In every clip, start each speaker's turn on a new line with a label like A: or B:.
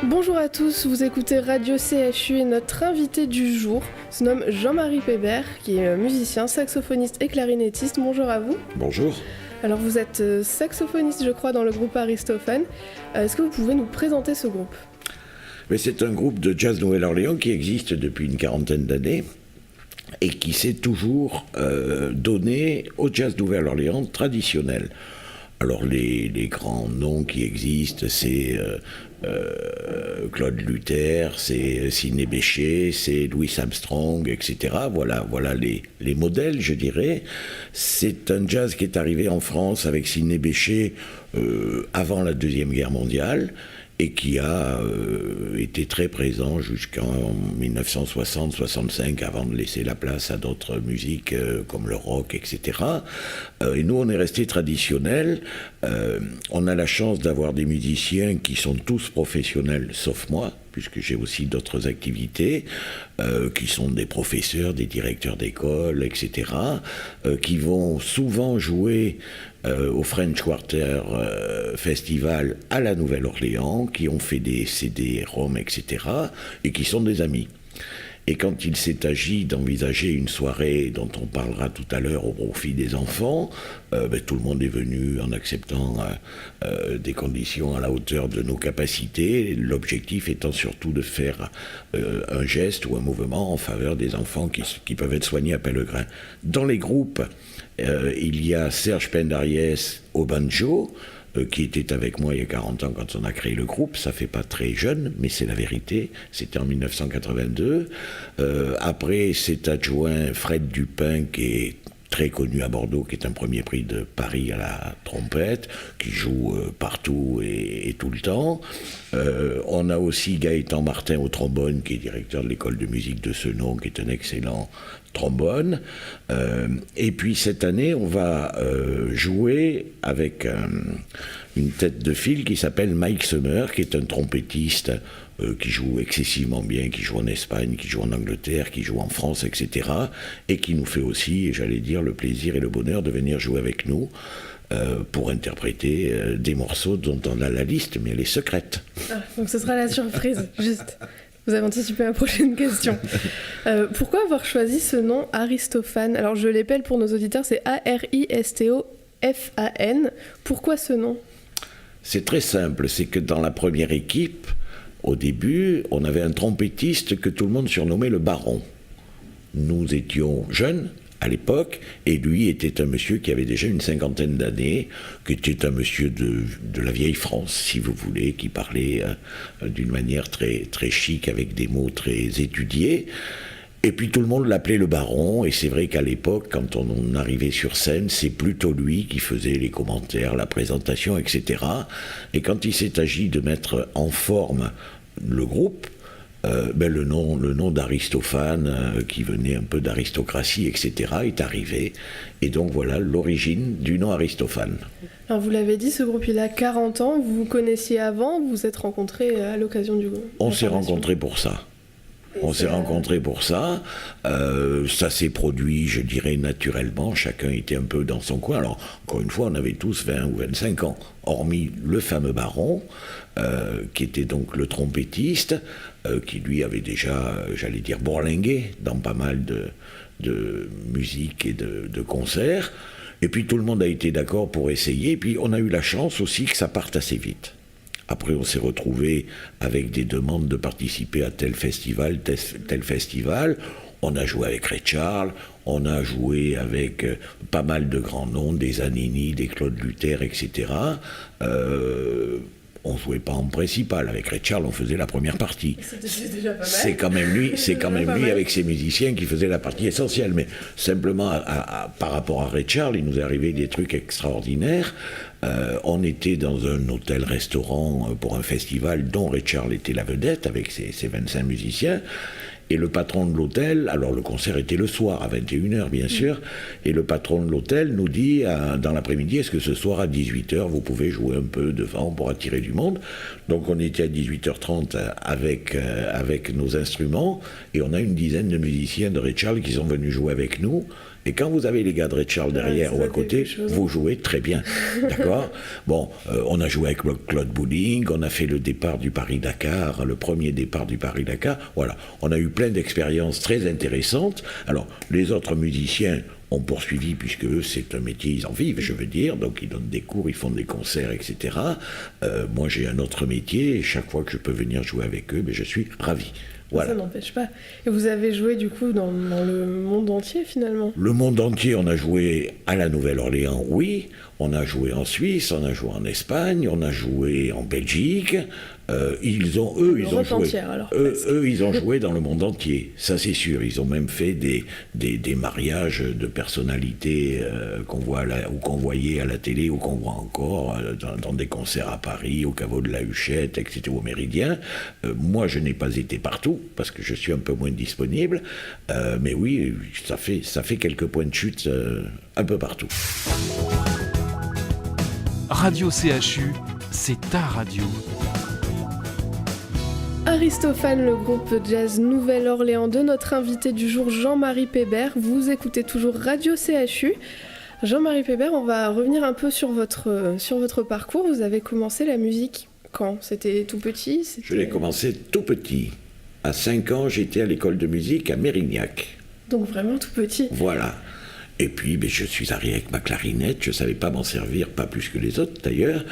A: Bonjour à tous, vous écoutez Radio CHU et notre invité du jour se nomme Jean-Marie Pébert, qui est musicien, saxophoniste et clarinettiste. Bonjour à vous.
B: Bonjour.
A: Alors vous êtes saxophoniste, je crois, dans le groupe Aristophane. Est-ce que vous pouvez nous présenter ce groupe ?
B: Mais c'est un groupe de jazz Nouvelle-Orléans qui existe depuis une quarantaine d'années et qui s'est toujours donné au jazz Nouvelle-Orléans traditionnel. Alors les grands noms qui existent, c'est Claude Luther, c'est Sidney Bechet, c'est Louis Armstrong, etc. Voilà les modèles, je dirais. C'est un jazz qui est arrivé en France avec Sidney Bechet avant la Deuxième Guerre mondiale et qui a été très présent jusqu'en 1960-65 avant de laisser la place à d'autres musiques comme le rock, etc. Et nous, on est resté traditionnels. On a la chance d'avoir des musiciens qui sont tous professionnels, sauf moi, puisque j'ai aussi d'autres activités, qui sont des professeurs, des directeurs d'école, etc., qui vont souvent jouer au French Quarter Festival à la Nouvelle-Orléans, qui ont fait des CD, ROM, etc., et qui sont des amis. Et quand il s'est agi d'envisager une soirée dont on parlera tout à l'heure au profit des enfants, tout le monde est venu en acceptant des conditions à la hauteur de nos capacités, l'objectif étant surtout de faire un geste ou un mouvement en faveur des enfants qui peuvent être soignés à Pellegrin. Dans les groupes, il y a Serge Pendariès au banjo, qui était avec moi il y a 40 ans quand on a créé le groupe. Ça fait pas très jeune, mais c'est la vérité. C'était en 1982. Après, c'est adjoint Fred Dupin, qui est très connu à Bordeaux, qui est un premier prix de Paris à la trompette, qui joue partout et tout le temps. On a aussi Gaëtan Martin au trombone, qui est directeur de l'école de musique de Senon, qui est un excellent trombone. Et puis cette année, on va jouer avec une tête de file qui s'appelle Mike Summer, qui est un trompettiste qui joue excessivement bien, qui joue en Espagne, qui joue en Angleterre, qui joue en France, etc. Et qui nous fait aussi, j'allais dire, le plaisir et le bonheur de venir jouer avec nous pour interpréter des morceaux dont on a la liste, mais elle est secrète.
A: Donc ce sera la surprise, juste. Vous avez anticipé ma prochaine question. Pourquoi avoir choisi ce nom Aristophane ? Alors je l'épelle pour nos auditeurs, c'est A-R-I-S-T-O-F-A-N. Pourquoi ce nom ?
B: C'est très simple, c'est que dans la première équipe, au début, on avait un trompettiste que tout le monde surnommait le baron. Nous étions jeunes à l'époque, et lui était un monsieur qui avait déjà une cinquantaine d'années, qui était un monsieur de la vieille France, si vous voulez, qui parlait d'une manière très, très chic, avec des mots très étudiés. Et puis tout le monde l'appelait le baron, et c'est vrai qu'à l'époque, quand on arrivait sur scène, c'est plutôt lui qui faisait les commentaires, la présentation, etc. Et quand il s'est agi de mettre en forme le groupe, le nom d'Aristophane, qui venait un peu d'aristocratie, etc., est arrivé. Et donc voilà l'origine du nom Aristophane.
A: Alors vous l'avez dit, ce groupe il a 40 ans, vous vous connaissiez avant, vous vous êtes rencontrés à l'occasion du groupe.
B: On s'est rencontrés pour ça. Ça s'est produit, je dirais, naturellement. Chacun était un peu dans son coin. Alors, encore une fois, on avait tous 20 ou 25 ans, hormis le fameux baron, qui était donc le trompettiste, qui lui avait déjà, j'allais dire, bourlingué dans pas mal de musique et de concerts. Et puis tout le monde a été d'accord pour essayer. Et puis on a eu la chance aussi que ça parte assez vite. Après, on s'est retrouvé avec des demandes de participer à tel festival, tel festival. On a joué avec Ray Charles, on a joué avec pas mal de grands noms, des Zanini, des Claude Luther, etc. On jouait pas en principal. Avec Ray Charles, on faisait la première partie.
A: C'est déjà pas mal.
B: C'est quand même lui avec ses musiciens qui faisait la partie essentielle. Mais simplement, par rapport à Ray Charles, il nous est arrivé des trucs extraordinaires. On était dans un hôtel-restaurant pour un festival dont Ray Charles était la vedette avec ses 25 musiciens. Et le patron de l'hôtel, alors le concert était le soir à 21h bien sûr, et le patron de l'hôtel nous dit dans l'après-midi, est-ce que ce soir à 18h vous pouvez jouer un peu devant pour attirer du monde? Donc on était à 18h30 avec nos instruments, et on a une dizaine de musiciens de Ray Charles qui sont venus jouer avec nous, Et quand vous avez les gars de Red Charles derrière ou à côté, vous jouez très bien. D'accord ? Bon, on a joué avec Claude Bouling, on a fait le départ du Paris-Dakar, le premier départ du Paris-Dakar. Voilà, on a eu plein d'expériences très intéressantes. Alors, les autres musiciens ont poursuivi, puisque eux, c'est un métier, ils en vivent, je veux dire, donc ils donnent des cours, ils font des concerts, etc. Moi, j'ai un autre métier, et chaque fois que je peux venir jouer avec eux, ben, je suis ravi. Voilà.
A: Ça n'empêche pas. Et vous avez joué du coup dans le monde entier finalement ?
B: Le monde entier, on a joué à la Nouvelle-Orléans, oui. On a joué en Suisse, on a joué en Espagne, on a joué en Belgique. Ils ont joué.
A: Entière, alors,
B: ils ont joué dans le monde entier, ça c'est sûr. Ils ont même fait des mariages de personnalités qu'on voyait à la télé ou qu'on voit encore dans des concerts à Paris, au Caveau de la Huchette, etc., au Méridien. Moi, je n'ai pas été partout parce que je suis un peu moins disponible. Mais oui, ça fait quelques points de chute un peu partout.
C: Radio CHU, c'est ta radio.
A: Aristophane, le groupe jazz Nouvelle-Orléans de notre invité du jour, Jean-Marie Pébert. Vous écoutez toujours Radio CHU. Jean-Marie Pébert, on va revenir un peu sur votre parcours. Vous avez commencé la musique quand ? C'était tout petit ?
B: Je l'ai commencé tout petit. À 5 ans, j'étais à l'école de musique à Mérignac.
A: Donc vraiment tout petit.
B: Voilà. Et puis, je suis arrivé avec ma clarinette. Je ne savais pas m'en servir, pas plus que les autres d'ailleurs.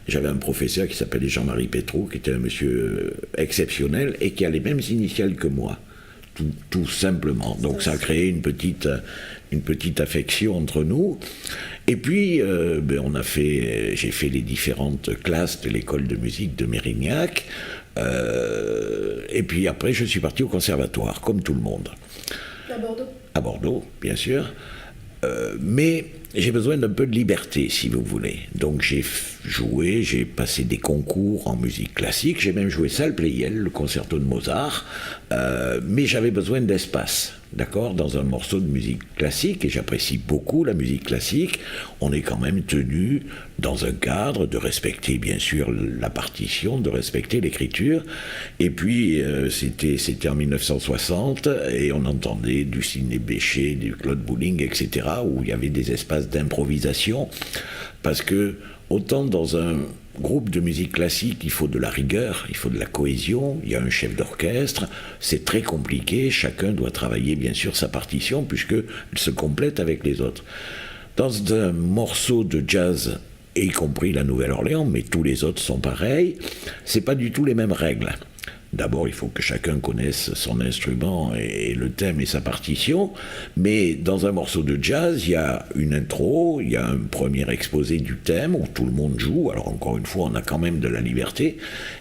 B: J'avais un professeur qui s'appelait Jean-Marie Pétrou, qui était un monsieur exceptionnel et qui a les mêmes initiales que moi, tout simplement. Donc ça a créé une petite affection entre nous. Et puis, j'ai fait les différentes classes de l'école de musique de Mérignac. Et puis après, je suis parti au conservatoire, comme tout le monde.
A: À Bordeaux ?
B: À Bordeaux, bien sûr. Mais j'ai besoin d'un peu de liberté, si vous voulez. Donc j'ai passé des concours en musique classique, j'ai même joué Salle Pleyel, le concerto de Mozart, mais j'avais besoin d'espace, d'accord, dans un morceau de musique classique, et j'apprécie beaucoup la musique classique. On est quand même tenu, dans un cadre, de respecter bien sûr la partition, de respecter l'écriture, et puis c'était en 1960, et on entendait du Sidney Bechet, du Claude Bouling, etc., où il y avait des espaces d'improvisation, parce que autant dans un groupe de musique classique, il faut de la rigueur, il faut de la cohésion, il y a un chef d'orchestre, c'est très compliqué, chacun doit travailler bien sûr sa partition, puisqu'elle se complète avec les autres. Dans un morceau de jazz, et y compris la Nouvelle-Orléans, mais tous les autres sont pareils, c'est pas du tout les mêmes règles. D'abord, il faut que chacun connaisse son instrument et le thème et sa partition, mais dans un morceau de jazz, il y a une intro, il y a un premier exposé du thème où tout le monde joue, alors encore une fois, on a quand même de la liberté,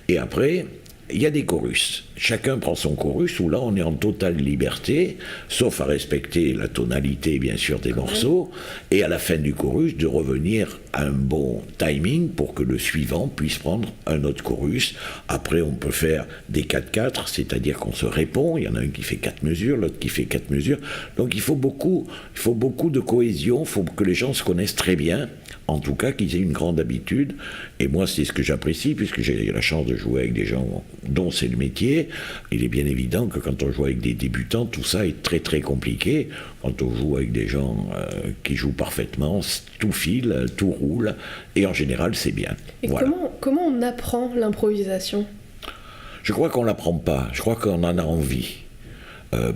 B: et après, il y a des chorus. Chacun prend son chorus, où là on est en totale liberté, sauf à respecter la tonalité bien sûr des morceaux, et à la fin du chorus de revenir à un bon timing pour que le suivant puisse prendre un autre chorus. Après on peut faire des 4-4, c'est-à-dire qu'on se répond, il y en a un qui fait 4 mesures, l'autre qui fait 4 mesures, donc il faut beaucoup de cohésion, il faut que les gens se connaissent très bien, en tout cas qu'ils aient une grande habitude, et moi c'est ce que j'apprécie, puisque j'ai la chance de jouer avec des gens dont c'est le métier. Il est bien évident que quand on joue avec des débutants, tout ça est très très compliqué. Quand on joue avec des gens qui jouent parfaitement, tout file, tout roule, et en général c'est bien.
A: Et
B: voilà.
A: Comment on apprend l'improvisation ?
B: Je crois qu'on ne l'apprend pas, je crois qu'on en a envie.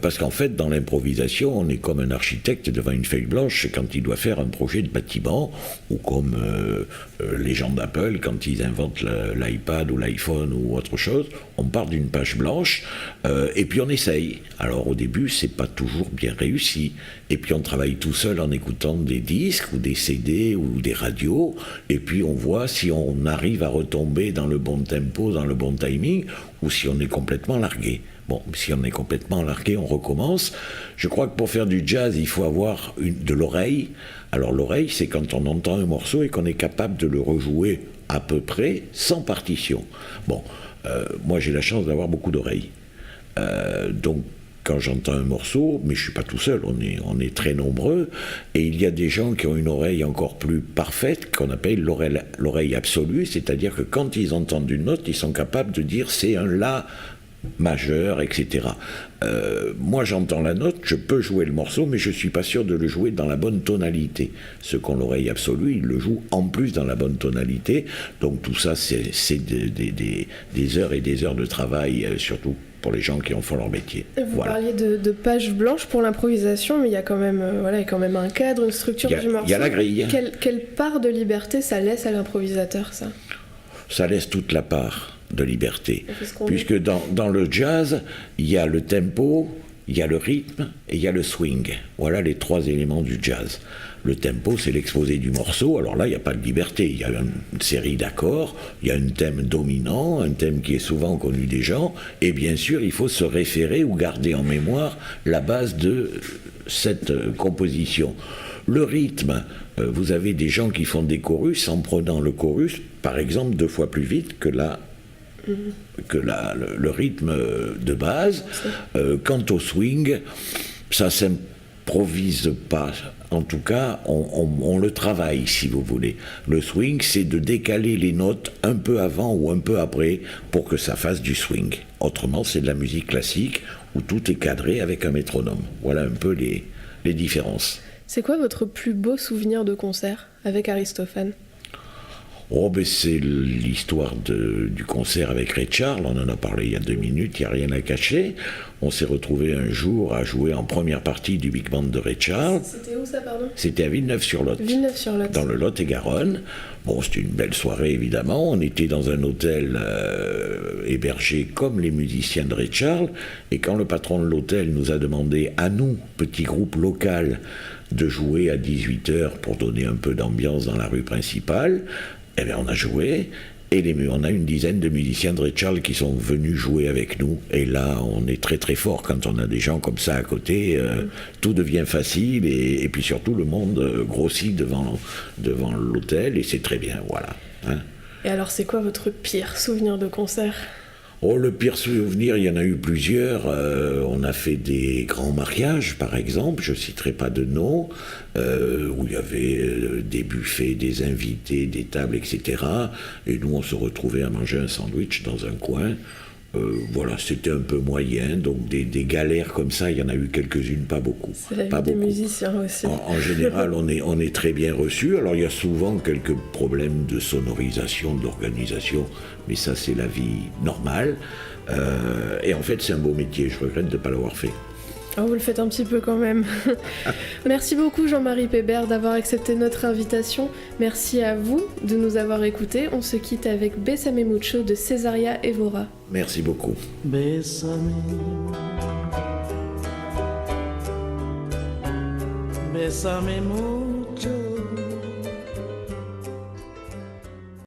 B: Parce qu'en fait, dans l'improvisation, on est comme un architecte devant une feuille blanche quand il doit faire un projet de bâtiment, ou comme les gens d'Apple quand ils inventent l'iPad ou l'iPhone ou autre chose. On part d'une page blanche et puis on essaye. Alors au début, c'est pas toujours bien réussi. Et puis on travaille tout seul en écoutant des disques ou des CD ou des radios, et puis on voit si on arrive à retomber dans le bon tempo, dans le bon timing, ou si on est complètement largué. Bon, si on est complètement largué, on recommence. Je crois que pour faire du jazz, il faut avoir de l'oreille. Alors l'oreille, c'est quand on entend un morceau et qu'on est capable de le rejouer à peu près sans partition. Bon, moi j'ai la chance d'avoir beaucoup d'oreilles. Donc quand j'entends un morceau, mais je ne suis pas tout seul, on est très nombreux, et il y a des gens qui ont une oreille encore plus parfaite, qu'on appelle l'oreille absolue, c'est-à-dire que quand ils entendent une note, ils sont capables de dire c'est un La majeur, etc. Moi, j'entends la note, je peux jouer le morceau, mais je ne suis pas sûr de le jouer dans la bonne tonalité. Ceux qui ont l'oreille absolue, ils le jouent en plus dans la bonne tonalité. Donc tout ça, c'est des heures et des heures de travail, surtout pour les gens qui en font leur métier.
A: Vous parliez de page blanche pour l'improvisation, mais il y a quand même, il y a quand même un cadre, une structure du morceau.
B: Il y a la grille.
A: Quelle part de liberté ça laisse à l'improvisateur, ça ?
B: Ça laisse toute la part de liberté. Puisque dans le jazz, il y a le tempo, il y a le rythme et il y a le swing. Voilà les trois éléments du jazz. Le tempo, c'est l'exposé du morceau. Alors là, il n'y a pas de liberté. Il y a une série d'accords, il y a un thème dominant, un thème qui est souvent connu des gens. Et bien sûr, il faut se référer ou garder en mémoire la base de cette composition. Le rythme, vous avez des gens qui font des chorus en prenant le chorus, par exemple, 2 fois plus vite que le rythme de base. Quant au swing, ça s'improvise pas. En tout cas, on le travaille, si vous voulez. Le swing, c'est de décaler les notes un peu avant ou un peu après pour que ça fasse du swing. Autrement, c'est de la musique classique où tout est cadré avec un métronome. Voilà un peu les différences.
A: C'est quoi votre plus beau souvenir de concert avec Aristophane ?
B: C'est l'histoire du concert avec Ray Charles, on en a parlé il y a 2 minutes, il n'y a rien à cacher. On s'est retrouvé un jour à jouer en première partie du Big Band de Ray Charles.
A: C'était où ça, pardon ?
B: C'était à Villeneuve-sur-Lot.
A: Villeneuve-sur-Lot.
B: Dans le Lot-et-Garonne. C'était une belle soirée évidemment, on était dans un hôtel hébergé comme les musiciens de Ray Charles, et quand le patron de l'hôtel nous a demandé à nous, petit groupe local, de jouer à 18h pour donner un peu d'ambiance dans la rue principale, on a joué, et on a une dizaine de musiciens de Ray Charles qui sont venus jouer avec nous. Et là, on est très très fort quand on a des gens comme ça à côté. Tout devient facile, et puis surtout, le monde grossit devant l'hôtel, et c'est très bien, voilà.
A: Et alors, c'est quoi votre pire souvenir de concert ?
B: Le pire souvenir, il y en a eu plusieurs. On a fait des grands mariages, par exemple, je ne citerai pas de nom, où il y avait des buffets, des invités, des tables, etc. Et nous, on se retrouvait à manger un sandwich dans un coin. C'était un peu moyen, donc des galères comme ça, il y en a eu quelques-unes, pas beaucoup.
A: C'est la vie des musiciens aussi.
B: En général, on est très bien reçus. Alors il y a souvent quelques problèmes de sonorisation, d'organisation, mais ça c'est la vie normale. Et en fait c'est un beau métier, je regrette de ne pas l'avoir fait.
A: Vous le faites un petit peu quand même. Merci beaucoup Jean-Marie Pébert d'avoir accepté notre invitation. Merci à vous de nous avoir écoutés. On se quitte avec Bésame Mucho de Césaria Evora.
B: Merci beaucoup.
D: Bésame, bésame mucho.